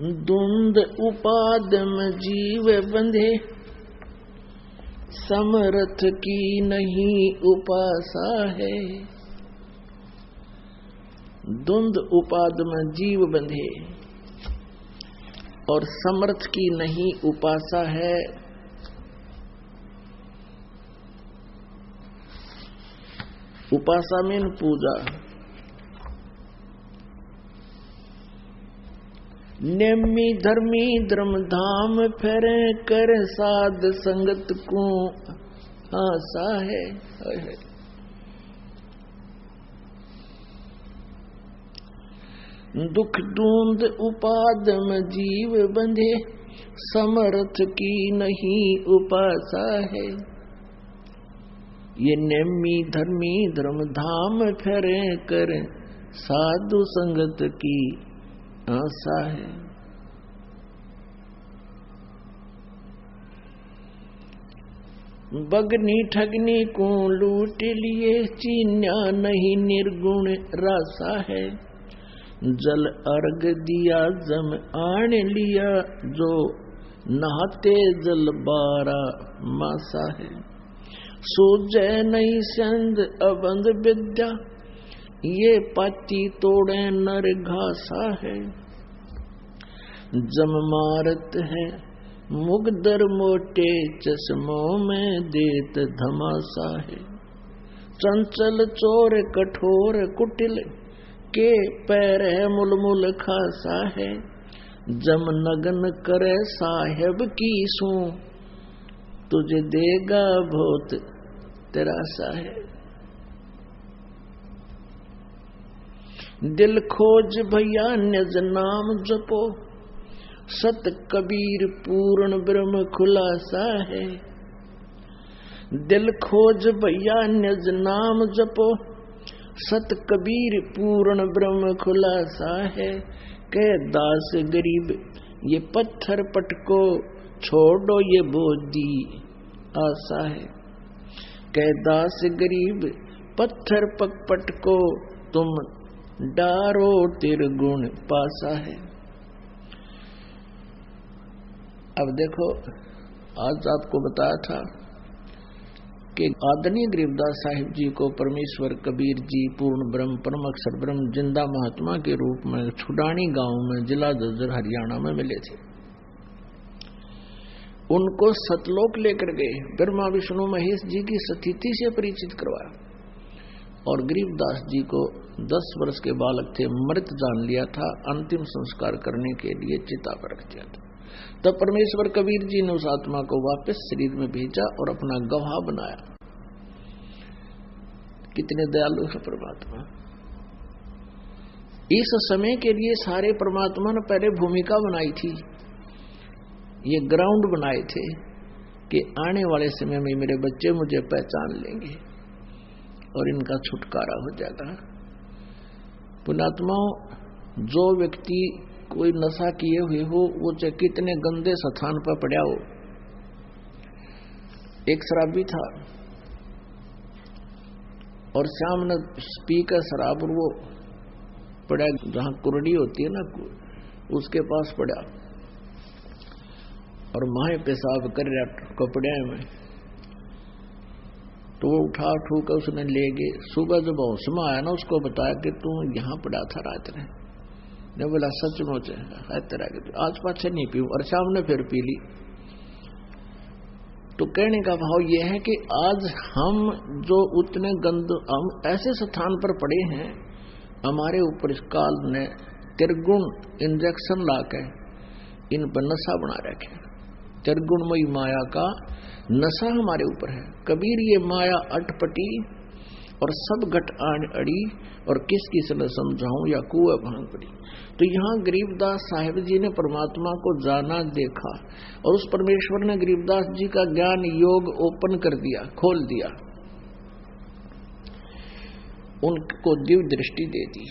धुंध उपादम जीव बंधे, समर्थ की नहीं उपासा है। धुंध उपादम जीव बंधे और समर्थ की नहीं उपासा है। उपासा मीन पूजा। नेमी धर्मी धर्म धाम फेरे कर साध संगत को आशा है। दुख धुंध उपादम जीव बंधे, समर्थ की नहीं उपासा है। ये नेमी धर्मी धर्म धाम फेरे कर साधु संगत की आशा है। बगनी ठगनी को लूट लिए, चीन्या नहीं निर्गुण रासा है। जल अर्घ दिया जम आन लिया, जो नहाते जल बारा मासा है। सूझे नहीं संद अबंध विद्या, ये पाती तोड़े नर घासा है। जम मारत है मुगदर मोटे, चश्मों में देत धमासा है। चंचल चोर कठोर कुटिल, के पैर है मुलमुल खासा है। जम नगन करे साहेब की सू, तुझे देगा बहुत तेरासा है। दिल खोज भैया निज नाम जपो, सत कबीर पूर्ण ब्रह्म खुलासा है। दिल खोज भैया निज नाम जपो, सत कबीर पूर्ण ब्रह्म खुलासा है। कह दास गरीब ये पत्थर पटको, छोड़ो ये बोधी आशा है। कह दास गरीब पत्थर पटको, तुम डारो तिरगुण पासा है। अब देखो, आज आपको बताया था कि आदरणीय गरीबदास साहिब जी को परमेश्वर कबीर जी पूर्ण ब्रह्म परम अक्षर ब्रह्म जिंदा महात्मा के रूप में छुडानी गांव में जिला झज्जर हरियाणा में मिले थे। उनको सतलोक लेकर गए, ब्रह्मा विष्णु महेश जी की स्थिति से परिचित करवाया और गरीबदास जी को 10 वर्ष के बालक थे, मृत जान लिया था। अंतिम संस्कार करने के लिए चिता पर रख दिया था। तब परमेश्वर कबीर जी ने उस आत्मा को वापस शरीर में भेजा और अपना गवाह बनाया। कितने दयालु है परमात्मा। इस समय के लिए सारे परमात्मा ने पहले भूमिका बनाई थी, ये ग्राउंड बनाए थे कि आने वाले समय में मेरे बच्चे मुझे पहचान लेंगे और इनका छुटकारा हो जाएगा। पुण्यात्माओं, जो व्यक्ति कोई नशा किए हुए हो, वो चाहे कितने गंदे स्थान पर पड़ा हो। एक शराबी था और शाम ने पी कर शराब, और वो पड़ा जहां कुरड़ी होती है ना, उसके पास पड़ा और माहे पेशाब कर रहा कपड़े में। तो वो उठा कर उसने ले गए। सुबह जब होश में आया ना, उसको बताया कि तू यहाँ पड़ा था रात में। ने बोला सचमुच है तेरा, आज पाछे नहीं पीऊं। और शाम ने फिर पी ली। तो कहने का भाव यह है कि आज हम जो उतने हम ऐसे स्थान पर पड़े हैं, हमारे ऊपर इस काल ने त्रिगुण इंजेक्शन लाकर इन पर नशा बना रखे। त्रिगुणमयी माया का नशा हमारे ऊपर है। कबीर ये माया अटपटी और सब घट आन अड़ी, और किस किस ने समझाऊं या कुएं भांग पड़ी। तो यहाँ गरीबदास साहिब जी ने परमात्मा को जाना, देखा, और उस परमेश्वर ने गरीबदास जी का ज्ञान योग ओपन कर दिया, खोल दिया, उनको दिव्य दृष्टि दे दी।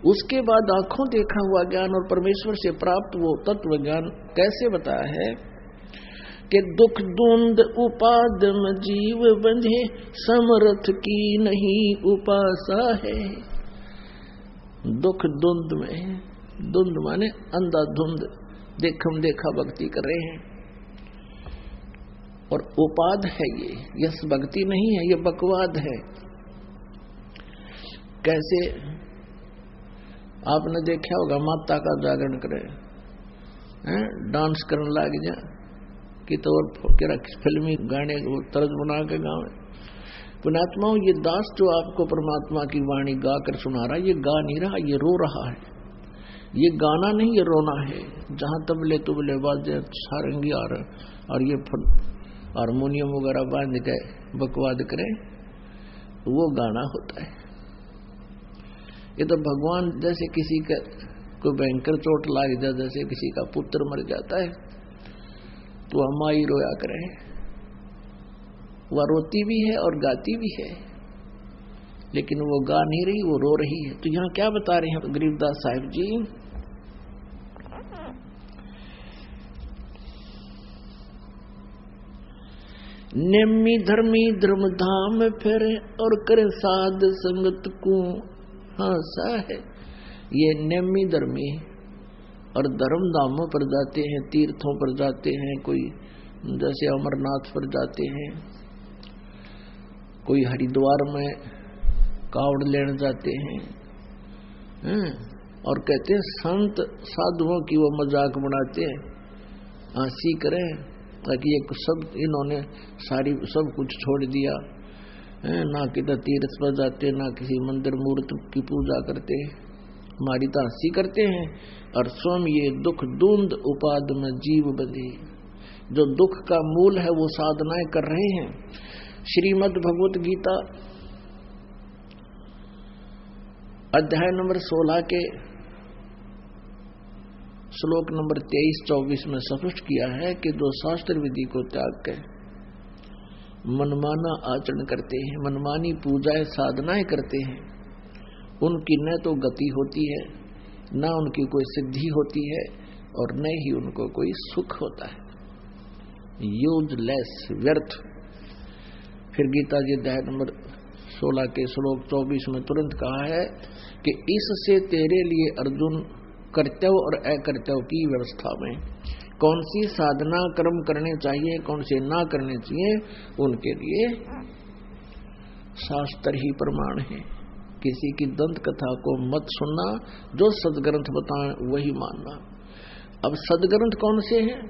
उसके बाद आंखों देखा हुआ ज्ञान और परमेश्वर से प्राप्त वो तत्व ज्ञान कैसे बताया है कि दुख धुंध उपादम जीव बंधे, समर्थ की नहीं उपासा है। दुख धुंध में धुंध माने अंधाधुंध, देखम देखा भक्ति कर रहे हैं। और उपाद है ये, यस भक्ति नहीं है, ये बकवाद है। कैसे आपने देखा होगा, माता का जागरण करे हैं, डांस करने लग जा कि तो और फिल्मी गाने वो तर्ज बना के गावे। पुण्यात्माओं, ये दास जो आपको परमात्मा की वाणी गा कर सुना रहा है, ये गा नहीं रहा, ये रो रहा है। ये गाना नहीं, ये रोना है। जहां तबले तुबले बाजे, सारंगी आ रहा और ये हारमोनियम वगैरह बांध के बकवाद करे, वो गाना होता है। ये तो भगवान जैसे किसी का कोई भयंकर चोट लाग जाए, जैसे किसी का पुत्र मर जाता है तो अम्माई रोया करे, वह रोती भी है और गाती भी है, लेकिन वो गा नहीं रही, वो रो रही है। तो यहां क्या बता रहे हैं गरीबदास साहिब जी? नेमी धर्मी धर्म धाम फिरे और करे साध संगत को हासा है। ये नेमी धर्मी और धर्म धामों पर जाते हैं, तीर्थों पर जाते हैं, कोई जैसे अमरनाथ पर जाते हैं, कोई हरिद्वार में कावड़ लेने जाते हैं, और कहते हैं संत साधुओं की वो मजाक बनाते हैं, हंसी करें ताकि ये सब इन्होंने सारी सब कुछ छोड़ दिया, ना किधर तीर्थ पर जाते, ना किसी मंदिर मूर्ति की पूजा करते, हमारी तो हंसी करते हैं और स्वयं ये दुख धुंध उपाद में जीव बंधे। जो दुख का मूल है वो साधनाएं कर रहे हैं। श्रीमद् भगवत गीता अध्याय नंबर 16 के श्लोक नंबर 23-24 में स्पष्ट किया है कि जो शास्त्र विधि को त्याग कर मनमाना आचरण करते हैं, मनमानी पूजाएं साधनाएं करते हैं, उनकी न तो गति होती है, न उनकी कोई सिद्धि होती है, और न ही उनको कोई सुख होता है। यूजलेस, व्यर्थ। फिर गीता जी अध्याय नंबर 16 के श्लोक 24 में तुरंत कहा है कि इससे तेरे लिए अर्जुन कर्तव्य और अकर्तव्य की व्यवस्था में कौन सी साधना कर्म करने चाहिए, कौन से ना करने चाहिए, उनके लिए शास्त्र ही प्रमाण है। किसी की दंत कथा को मत सुनना, जो सदग्रंथ बताएं वही मानना। अब सदग्रंथ कौन से हैं?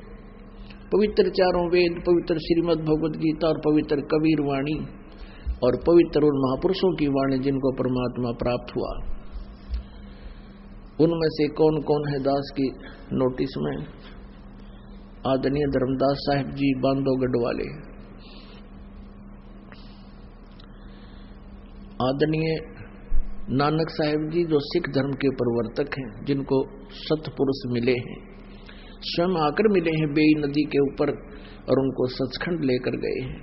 पवित्र चारों वेद, पवित्र श्रीमद् भगवत गीता और पवित्र कबीर वाणी और पवित्र उन महापुरुषों की वाणी जिनको परमात्मा प्राप्त हुआ। उनमें से कौन कौन है दास की नोटिस में? आदरणीय धर्मदास साहिब जी बांधवगढ़ वाले, आदरणीय नानक साहिब जी जो सिख धर्म के प्रवर्तक हैं, जिनको सतपुरुष मिले हैं, स्वयं आकर मिले हैं बेई नदी के ऊपर और उनको सचखंड लेकर गए हैं,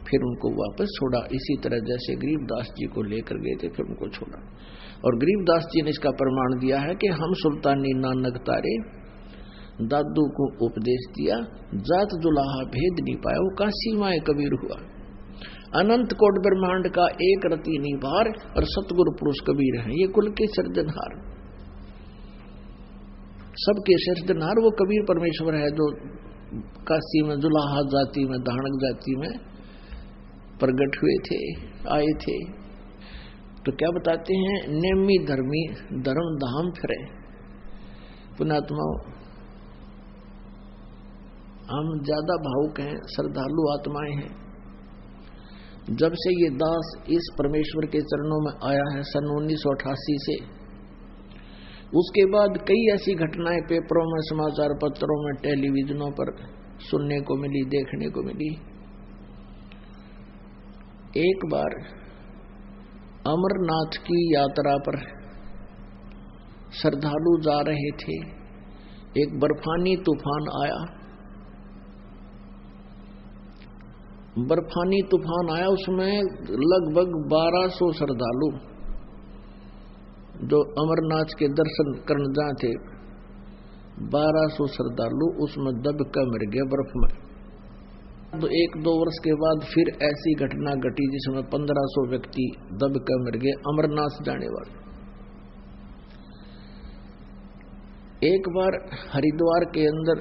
फिर उनको वापस छोड़ा। इसी तरह जैसे गरीबदास जी को लेकर गए थे फिर उनको छोड़ा। और गरीबदास जी ने इसका प्रमाण दिया है कि हम सुल्तानी नानक तारे दादू को उपदेश दिया, जात जुलाहा भेद नहीं पाया, वो काशी माए कबीर हुआ। अनंत कोट ब्रह्मांड का एक रति निभार और सतगुरु पुरुष कबीर है, ये कुल के सिरजनहार, सबके सिरजनहार वो कबीर परमेश्वर है, जो काशी में जुलाहा जाति में, धानक जाति में प्रकट हुए थे, आए थे। तो क्या बताते हैं? नेमी धर्मी धर्म धाम फिरे। पुण्यात्माओं, हम ज्यादा भावुक हैं, श्रद्धालु आत्माएं हैं। जब से ये दास इस परमेश्वर के चरणों में आया है सन 1988 से, उसके बाद कई ऐसी घटनाएं पेपरों में, समाचार पत्रों में, टेलीविजनों पर सुनने को मिली, देखने को मिली। एक बार अमरनाथ की यात्रा पर श्रद्धालु जा रहे थे, एक बर्फानी तूफान आया। बर्फानी तूफान आया, उसमें लगभग 1200 श्रद्धालु जो अमरनाथ के दर्शन करने जाए थे, 1200 श्रद्धालु उसमें दब कर मर गए बर्फ में। तो 1-2 वर्ष के बाद फिर ऐसी घटना घटी जिसमें 1500 व्यक्ति दब कर मर गए, अमरनाथ जाने वाले। एक बार हरिद्वार के अंदर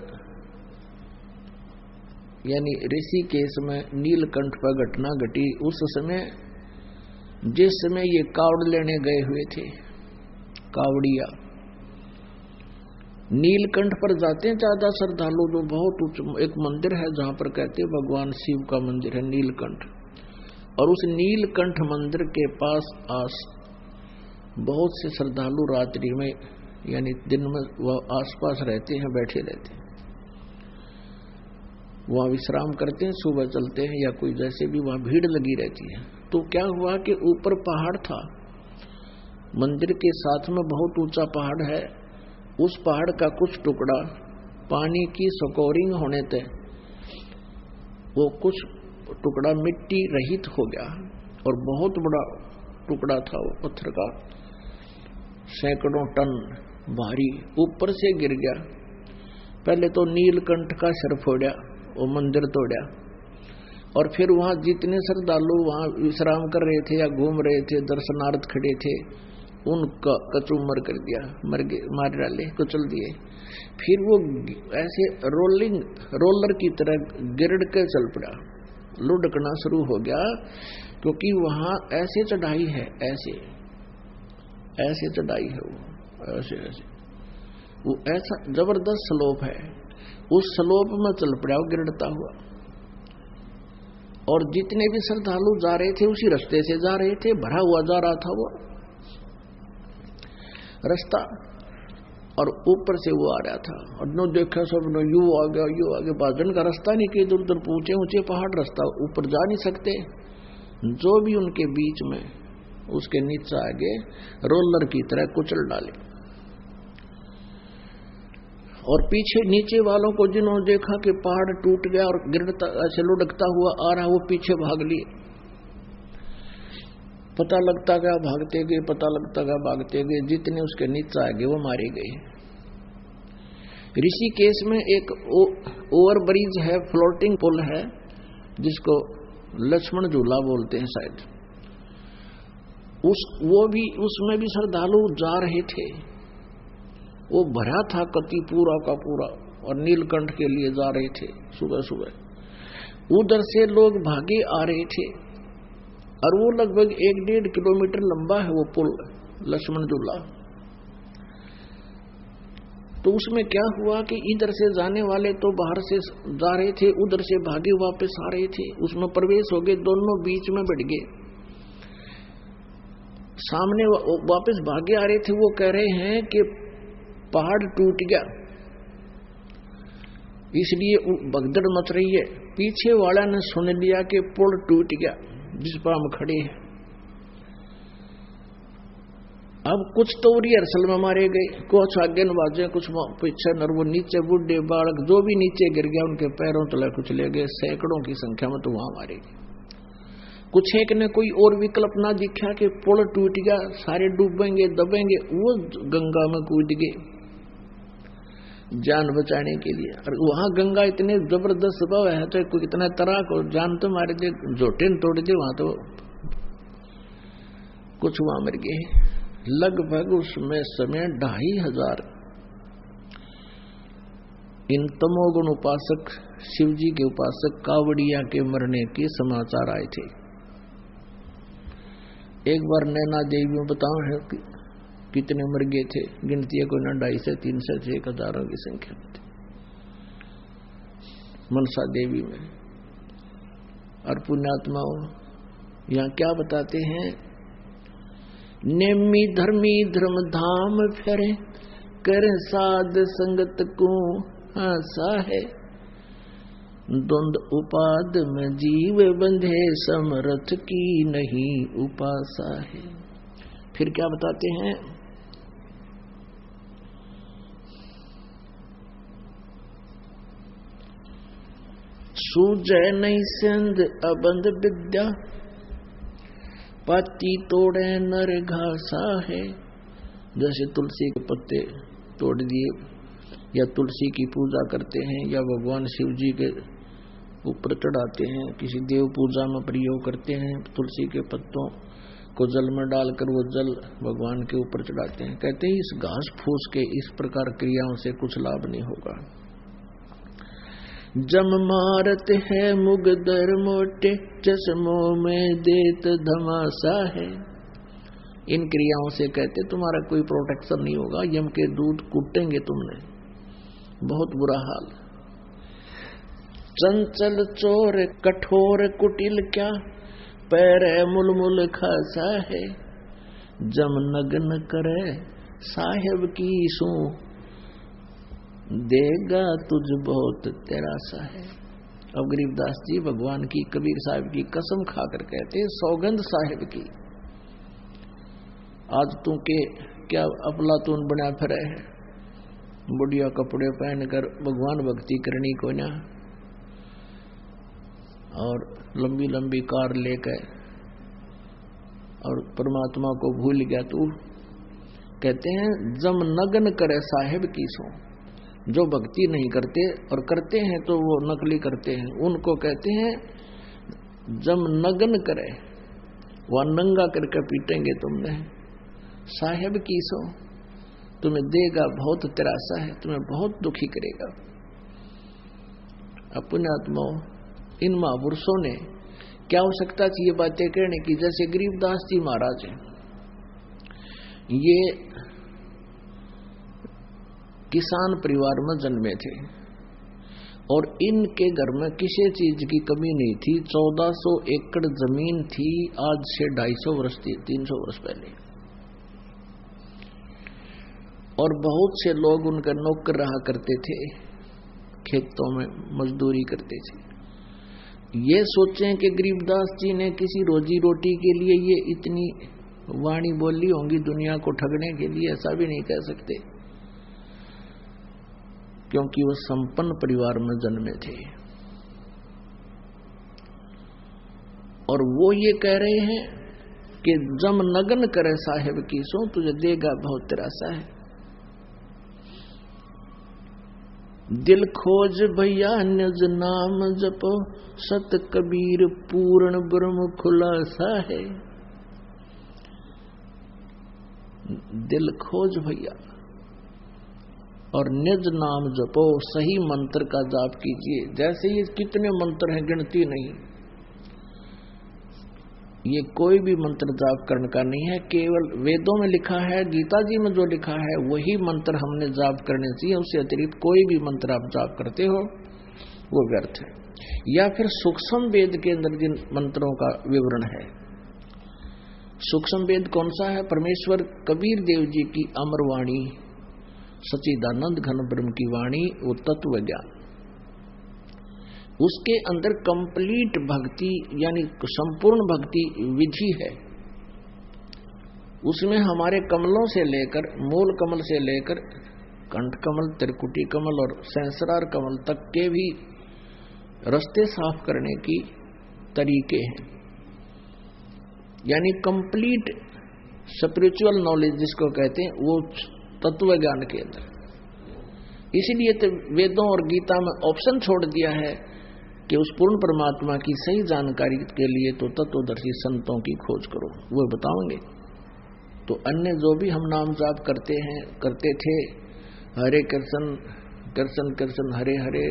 यानी ऋषिकेश में नीलकंठ पर घटना घटी। उस समय जिस समय ये कावड़ लेने गए हुए थे, कावड़िया नीलकंठ पर जाते हैं ज्यादा श्रद्धालु, जो बहुत उच्च एक मंदिर है जहां पर कहते हैं भगवान शिव का मंदिर है नीलकंठ। और उस नीलकंठ मंदिर के पास बहुत से श्रद्धालु रात्रि में यानी दिन में वह आसपास रहते हैं, बैठे रहते हैं, वहां विश्राम करते हैं, सुबह चलते हैं या कोई जैसे भी वहां भीड़ लगी रहती है। तो क्या हुआ कि ऊपर पहाड़ था, मंदिर के साथ में बहुत ऊंचा पहाड़ है। उस पहाड़ का कुछ टुकड़ा पानी की स्कोरिंग होने तक वो कुछ टुकड़ा मिट्टी रहित हो गया और बहुत बड़ा टुकड़ा था वो पत्थर का, सैकड़ों टन भारी, ऊपर से गिर गया। पहले तो नीलकंठ का सिर फोड़ा, वो मंदिर तोड़ा, और फिर वहां जितने श्रद्धालु वहां विश्राम कर रहे थे या घूम रहे थे, दर्शनार्थ खड़े थे, उनका कचूमर कर दिया, मार डाले, कुचल दिए। फिर वो ऐसे रोलर की तरह गिरड़ के चल पड़ा, लुढ़कना शुरू हो गया, क्योंकि वहां ऐसे चढ़ाई है, ऐसे चढ़ाई है, वो ऐसे वो ऐसा जबरदस्त स्लोप है। उस स्लोप में चल पड़ा वो गिरता हुआ, और जितने भी श्रद्धालु जा रहे थे उसी रास्ते से जा रहे थे, भरा हुआ जा रहा था वो रास्ता, और ऊपर से वो आ रहा था। और नो देखा सब नो यू आ गया, बाजन का रास्ता नहीं, कि इधर उधर ऊंचे ऊंचे पहाड़, रास्ता ऊपर जा नहीं सकते। जो भी उनके बीच में उसके नीचे आगे रोलर की तरह कुचल डाले, और पीछे नीचे वालों को जिन्होंने देखा कि पहाड़ टूट गया और गिरता ऐसे लुढ़कता हुआ आ रहा, वो पीछे भाग लिए। पता लगता गया भागते गए, पता लगता गया भागते गए, जितने उसके नीचे आ गए वो मारे गए। ऋषिकेश में एक ओवर ब्रिज है, फ्लोटिंग पुल है, जिसको लक्ष्मण झूला बोलते हैं शायद। उसमें भी श्रद्धालु जा रहे थे, वो भरा था कति पूरा का पूरा, और नीलकंठ के लिए जा रहे थे सुबह सुबह। उधर से लोग भागे आ रहे थे, और वो लगभग 1-1.5 किलोमीटर लंबा है वो पुल, लक्ष्मण झूला। तो उसमें क्या हुआ कि इधर से जाने वाले तो बाहर से जा रहे थे, उधर से भागे वापस आ रहे थे, उसमें प्रवेश हो गए, दोनों बीच में बैठ गए। सामने वापस भागे आ रहे थे, वो कह रहे हैं कि पहाड़ टूट गया, इसलिए भगदड़ मच रही है। पीछे वाला ने सुन लिया कि पुल टूट गया जिस पर हम खड़े हैं। अब कुछ तो रिहर्सल में मारे गए, कुछ आगे नवाजे, कुछ पीछे, और वो नीचे बूढ़े बालक जो भी नीचे गिर गया उनके पैरों तले कुछ ले गए, सैकड़ों की संख्या में तो वहां मारे गए। कुछ एक ने कोई और विकल्प ना दिखा कि पुल टूट गया, सारे डूबेंगे दबेंगे, वो गंगा में कूद गए जान बचाने के लिए। और वहां गंगा इतने जबरदस्त स्वभाव है, तो कोई कितना तरह को जान तो मारे दे, झोटे तोड़ दे, वहां तो कुछ वहां मर गए। लगभग उसमें समय 2500 इन तमोगुण उपासक, शिवजी के उपासक कावड़िया के मरने के समाचार आए थे। एक बार नैना देवी में बताओ है कि कितने मर गए थे, गिनती है कोई ना 250 से 300 से 1000 की संख्या में थे मनसा देवी में। और पुण्यात्माओं यहाँ क्या बताते हैं, नेमी धर्मी धर्म धाम फेरे, कर साध संगत को आसा है, द्वंद उपाद में जीव बंधे, समरथ की नहीं उपासा है। फिर क्या बताते हैं, सूजय नहीं सिंध अबंध विद्या, पाती तोड़े नर घासा है। जैसे तुलसी के पत्ते तोड़ दिए, या तुलसी की पूजा करते हैं, या भगवान शिव जी के ऊपर चढ़ाते हैं, किसी देव पूजा में प्रयोग करते हैं तुलसी के पत्तों, को जल में डालकर वो जल भगवान के ऊपर चढ़ाते हैं। कहते हैं इस घास फूस के इस प्रकार क्रियाओं से कुछ लाभ नहीं होगा। जम मारत है मुगदर मोटे, चश्मों में देत धमासा है। इन क्रियाओं से कहते तुम्हारा कोई प्रोटेक्शन नहीं होगा, यम के दूध कूटेंगे तुमने, बहुत बुरा हाल। चंचल चोर कठोर कुटिल क्या, पैर मुलमुल खासा है। जम नग्न करे साहेब की सू, देगा तुझ बहुत तेरासा है। अब गरीबदास जी भगवान की कबीर साहब की कसम खाकर कहते सौगंध साहेब की, आज तू के क्या अफलातून बना फिरे है, बुढ़िया कपड़े पहनकर भगवान भक्ति करनी को ना, और लंबी लंबी कार लेकर और परमात्मा को भूल गया तू। कहते हैं जम नग्न करे साहेब की सो, जो भक्ति नहीं करते और करते हैं तो वो नकली करते हैं, उनको कहते हैं जम नग्न करे, वह नंगा करके पीटेंगे तुमने। साहेब की सो, तुम्हें देगा बहुत तेरासा है, तुम्हें बहुत दुखी करेगा। अपने आत्माओं, इन महापुरुषों ने क्या आवश्यकता थी ये बातें कहने की। जैसे गरीबदास जी महाराज हैं, ये किसान परिवार में जन्मे थे और इनके घर में किसी चीज की कमी नहीं थी। 1400 एकड़ जमीन थी, आज से 250 वर्ष थी, 300 वर्ष पहले। और बहुत से लोग उनका नौकर रहा करते थे, खेतों में मजदूरी करते थे। ये सोचें कि गरीबदास जी ने किसी रोजी रोटी के लिए ये इतनी वाणी बोली होंगी दुनिया को ठगने के लिए, ऐसा भी नहीं कह सकते, क्योंकि वो संपन्न परिवार में जन्मे थे। और वो ये कह रहे हैं कि जम नग्न करे साहेब की सो, तुझे देगा बहुत तेरासा है। दिल खोज भैया निज नाम जपो, सत कबीर पूर्ण ब्रह्म खुलासा है। दिल खोज भैया और निज नाम जपो, सही मंत्र का जाप कीजिए। जैसे ये कितने मंत्र हैं, गिनती नहीं। ये कोई भी मंत्र जाप करने का नहीं है, केवल वेदों में लिखा है, गीता जी में जो लिखा है वही मंत्र हमने जाप करने चाहिए। उससे अतिरिक्त कोई भी मंत्र आप जाप करते हो वो व्यर्थ है। या फिर सूक्ष्म वेद के अंदर जिन मंत्रों का विवरण है, सूक्ष्म वेद कौन सा है? परमेश्वर कबीर देव जी की अमर वाणी, सच्चिदानंद घन ब्रह्म की वाणी, वो तत्व ज्ञान, उसके अंदर कंप्लीट भक्ति यानी संपूर्ण भक्ति विधि है। उसमें हमारे कमलों से लेकर, मूल कमल से लेकर कंठ कमल, त्रिकुटी कमल और सहस्रार कमल तक के भी रास्ते साफ करने की तरीके हैं। यानी कंप्लीट स्पिरिचुअल नॉलेज जिसको कहते हैं, वो तत्व ज्ञान के अंदर। इसीलिए तो वेदों और गीता में ऑप्शन छोड़ दिया है कि उस पूर्ण परमात्मा की सही जानकारी के लिए तो तत्वदर्शी संतों की खोज करो, वो बताओगे। तो अन्य जो भी हम नाम जाप करते हैं, करते थे, हरे कृष्ण कृष्ण कृष्ण हरे हरे,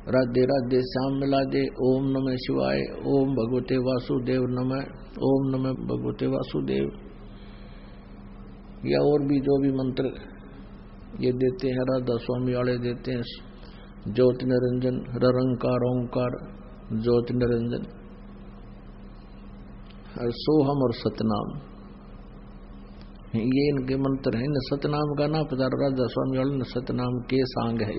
राधे राधे श्याम मिला दे, ओम नमः शिवाय, ओम भगवते वासुदेव नमः, ओम नमः भगवते वासुदेव, या और भी जो भी मंत्र ये देते हैं, राधा स्वामी वाले देते हैं, ज्योति निरंजन, रंकार ओंकार ज्योति निरंजन, और सोहम और सतनाम, ये इनके मंत्र हैं। सतनाम का ना पता, राधा स्वामी वाले ने सतनाम के सांग है।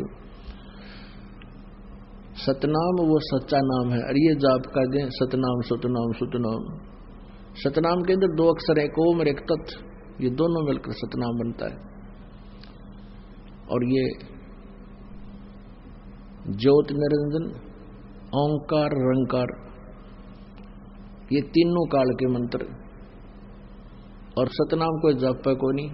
सतनाम वो सच्चा नाम है, और ये जाप का दें सतनाम सतनाम सतनाम। सतनाम के अंदर 2 अक्षर, एक ओम और एक तत्, ये दोनों मिलकर सतनाम बनता है। और ये ज्योति निरंजन, ओंकार, रंकार, ये तीनों काल के मंत्र। और सतनाम कोई जाप पे को नहीं।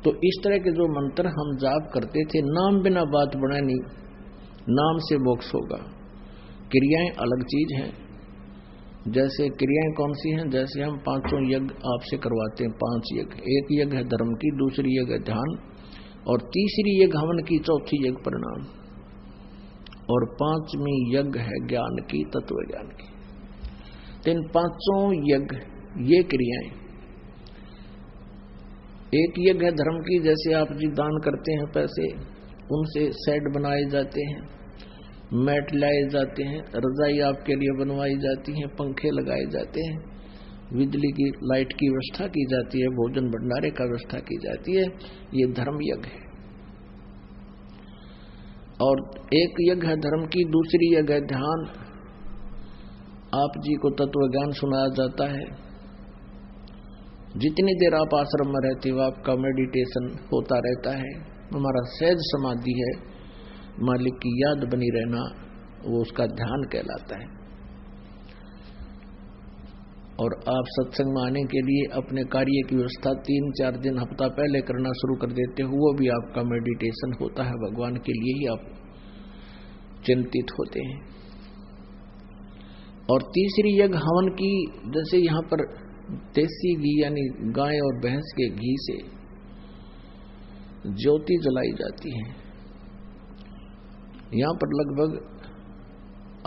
तो इस तरह के जो मंत्र हम जाप करते थे, नाम बिना बात बना नहीं, नाम से मोक्ष होगा। क्रियाएं अलग चीज हैं। जैसे क्रियाएं कौन सी हैं? जैसे हम 5 यज्ञ आपसे करवाते हैं, 5 यज्ञ। एक यज्ञ है धर्म की, दूसरी यज्ञ है ध्यान, और तीसरी यज्ञ हवन की, चौथी यज्ञ परिणाम, और 5वीं यज्ञ है ज्ञान की, तत्व ज्ञान की। तो इन 5 यज्ञ ये क्रियाएं, एक यज्ञ है धर्म की, जैसे आप जी दान करते हैं पैसे, उनसे सेट बनाए जाते हैं, मैट लाए जाते हैं, रजाई आपके लिए बनवाई जाती है, पंखे लगाए जाते हैं, बिजली की लाइट की व्यवस्था की जाती है, भोजन भंडारे का व्यवस्था की जाती है। ये धर्म यज्ञ है। और एक यज्ञ है धर्म की, दूसरी यज्ञ है ध्यान। आप जी को तत्व ज्ञान सुनाया जाता है। जितनी देर आप आश्रम में रहते हो आपका मेडिटेशन होता रहता है। हमारा सहज समाधि है, मालिक की याद बनी रहना, वो उसका ध्यान कहलाता है। और आप सत्संग में आने के लिए अपने कार्य की व्यवस्था 3-4 दिन, हफ्ता पहले करना शुरू कर देते हो, वो भी आपका मेडिटेशन होता है। भगवान के लिए ही आप चिंतित होते हैं। और तीसरी यज्ञ हवन की, जैसे यहाँ पर देसी घी यानी गाय और भैंस के घी से ज्योति जलाई जाती है। यहाँ पर लगभग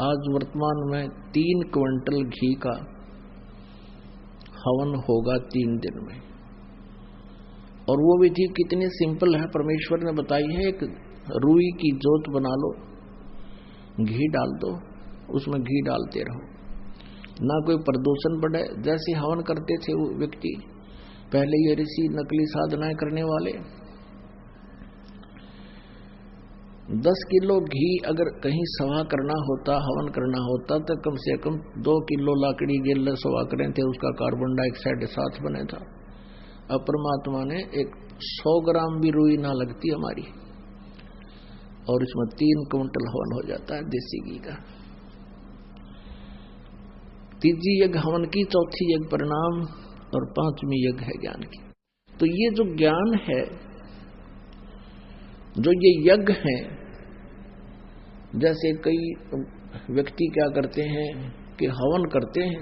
आज वर्तमान में 3 क्विंटल घी का हवन होगा 3 दिन में। और वो विधि कितनी सिंपल है, परमेश्वर ने बताई है। एक रुई की जोत बना लो, घी डाल दो, उसमें घी डालते रहो, ना कोई प्रदूषण बढ़े। जैसे हवन करते थे वो व्यक्ति पहले, ये ऋषि नकली साधनाएं करने वाले, 10 किलो घी अगर कहीं सवा करना होता, हवन करना होता, तो कम से कम 2 किलो लाकड़ी गिल्ले सवा करें थे, उसका कार्बन डाइऑक्साइड साथ बने था। अब परमात्मा ने एक 100 ग्राम भी रुई ना लगती हमारी, और इसमें 3 क्विंटल हवन हो जाता है देसी घी का। तीसरी यज्ञ हवन की, चौथी यज्ञ परिणाम, और 5वीं यज्ञ है ज्ञान की। तो ये जो ज्ञान है, जो ये यज्ञ है, जैसे कई व्यक्ति क्या करते हैं कि हवन करते हैं,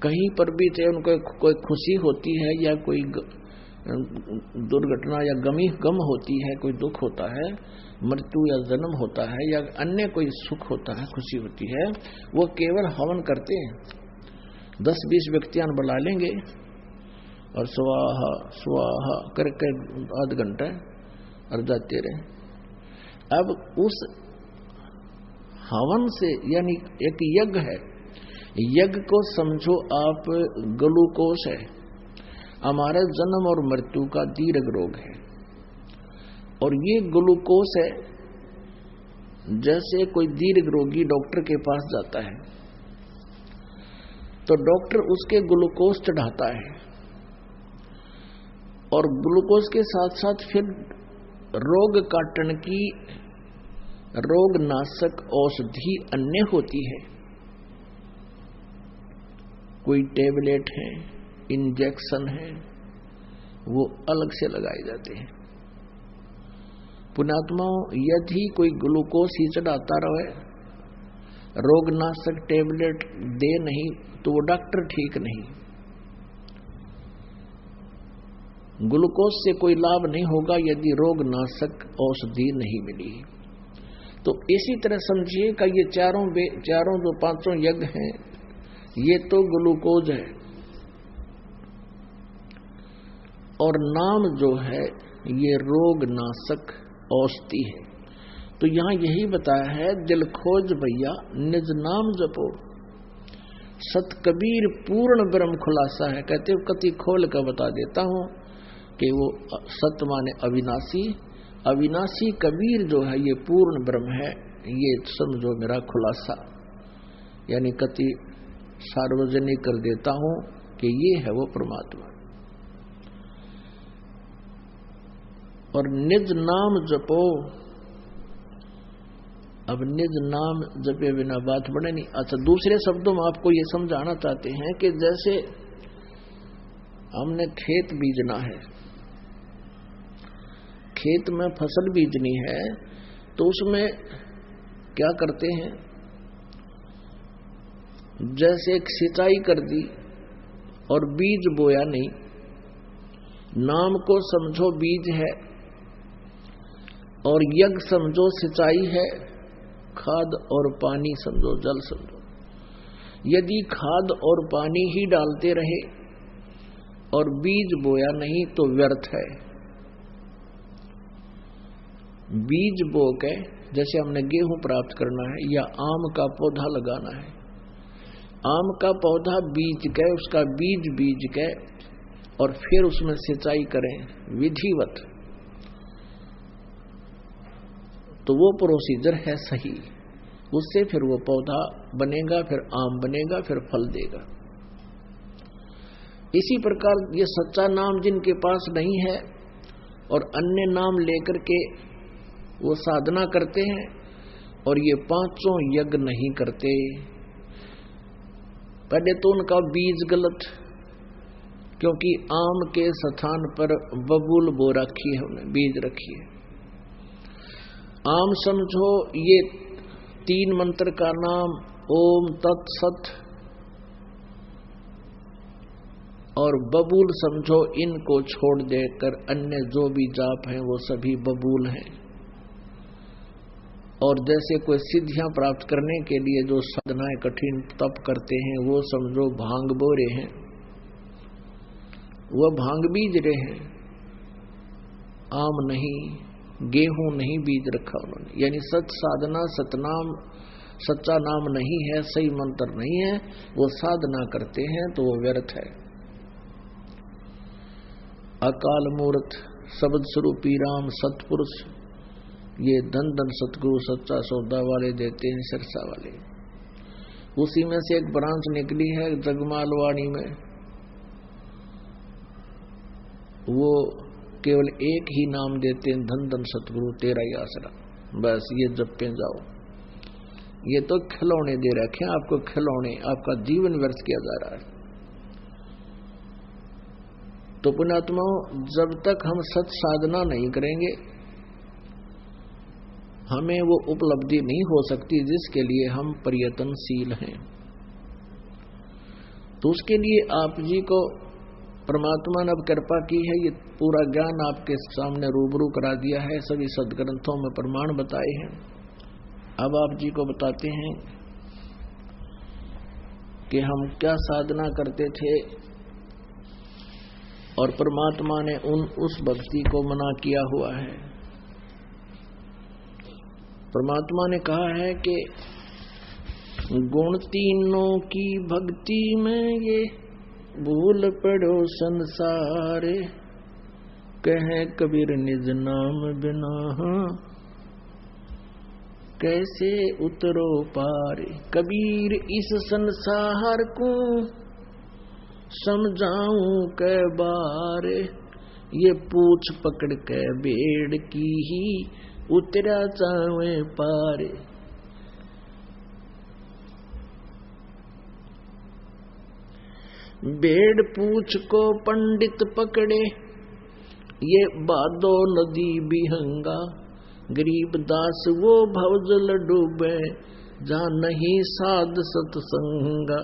कहीं पर भी चाहे उनको कोई खुशी होती है या कोई दुर्घटना या गम होती है, कोई दुख होता है, मृत्यु या जन्म होता है, या अन्य कोई सुख होता है, खुशी होती है, वो केवल हवन करते हैं। 10-20 व्यक्तियां बुला लेंगे और स्वाहा स्वाहा करके आध घंटा और जाते रहे। अब उस हवन से, यानी एक यज्ञ है, यज्ञ को समझो आप ग्लूकोज है, हमारे जन्म और मृत्यु का दीर्घ रोग है। और ये ग्लूकोज है, जैसे कोई दीर्घ रोगी डॉक्टर के पास जाता है तो डॉक्टर उसके ग्लूकोज चढ़ाता है, और ग्लूकोज के साथ साथ फिर रोग काटने की रोग नाशक औषधि अन्य होती है। कोई टेबलेट है, इंजेक्शन है, वो अलग से लगाए जाते हैं। पुण्यात्माओं, यदि कोई ग्लूकोज ही चढ़ाता रहे, रोगनाशक टेबलेट दे नहीं, तो वो डॉक्टर ठीक नहीं। ग्लूकोज से कोई लाभ नहीं होगा यदि रोगनाशक औषधि नहीं मिली। तो इसी तरह समझिए कि ये चारों जो 5 यज्ञ हैं, ये तो ग्लूकोज है, और नाम जो है ये रोगनाशक औषधि है। तो यहां यही बताया है, दिल खोज भैया निज नाम जपो, सत कबीर पूर्ण ब्रह्म खुलासा है। कहते हो कति खोल कर बता देता हूं कि वो सत्य माने अविनाशी, अविनाशी कबीर जो है ये पूर्ण ब्रह्म है, ये समझो मेरा खुलासा, यानी कति सार्वजनिक कर देता हूं कि ये है वो परमात्मा। और निज नाम जपो, अब निज नाम जपे बिना बात बने नहीं। अच्छा, दूसरे शब्दों में आपको ये समझाना चाहते हैं कि जैसे हमने खेत बीजना है, खेत में फसल बीजनी है, तो उसमें क्या करते हैं, जैसे एक सिंचाई कर दी और बीज बोया नहीं, नाम को समझो बीज है और यज्ञ समझो सिंचाई है, खाद और पानी समझो जल समझो। यदि खाद और पानी ही डालते रहे और बीज बोया नहीं तो व्यर्थ है। बीज बो के, जैसे हमने गेहूं प्राप्त करना है या आम का पौधा लगाना है, आम का पौधा बीज के, उसका बीज के और फिर उसमें सिंचाई करें विधिवत, तो वो प्रोसीजर है सही। उससे फिर वो पौधा बनेगा, फिर आम बनेगा, फिर फल देगा। इसी प्रकार ये सच्चा नाम जिनके पास नहीं है और अन्य नाम लेकर के वो साधना करते हैं और ये पांचों यज्ञ नहीं करते। पहले तो उनका बीज गलत, क्योंकि आम के स्थान पर बबूल बो रखी है, उन्हें बीज रखी है। आम समझो ये 3 मंत्र का नाम ओम तत्सत, और बबूल समझो इनको छोड़ देकर अन्य जो भी जाप हैं वो सभी बबूल हैं। और जैसे कोई सिद्धियां प्राप्त करने के लिए जो साधनाएं कठिन तप करते हैं वो समझो भांग बोरे हैं, वह भांग बीज रहे हैं, आम नहीं, गेहूं नहीं बीज रखा उन्होंने। यानी सच साधना, सतनाम, सच्चा नाम नहीं है, सही मंत्र नहीं है, वो साधना करते हैं तो वो व्यर्थ है। अकाल मूर्त, शब्द स्वरूपी राम, सतपुरुष, ये धन धन सतगुरु सच्चा सौदा वाले देते हैं, सिरसा वाले। उसी में से एक ब्रांच निकली है जगमालवाणी में, वो केवल एक ही नाम देते हैं, धन धन सतगुरु तेरा ही आसरा, बस ये जपते जाओ। ये तो खिलौने दे रखे हैं आपको, खिलौने, आपका जीवन व्यर्थ किया जा रहा है। तो पुण्यात्माओं, जब तक हम सत साधना नहीं करेंगे हमें वो उपलब्धि नहीं हो सकती जिसके लिए हम प्रयत्नशील हैं। तो उसके लिए आप जी को परमात्मा ने अब कृपा की है, ये पूरा ज्ञान आपके सामने रूबरू करा दिया है, सभी सदग्रंथों में प्रमाण बताए हैं। अब आप जी को बताते हैं कि हम क्या साधना करते थे और परमात्मा ने उस भक्ति को मना किया हुआ है। परमात्मा ने कहा है कि गुण तीनों की भक्ति में ये भूल पड़ो संसार, कहे कबीर निज नाम बिना कैसे उतरो पार। कबीर इस संसार को समझाऊं कै बार, ये पूछ पकड़ के बेड़ की ही उतरा चावे पार। बेड़ पूछ को पंडित पकड़े, ये बादो नदी बिहंगा, गरीब दास वो भवजल डूबे, जहाँ नहीं साध सत्संगा।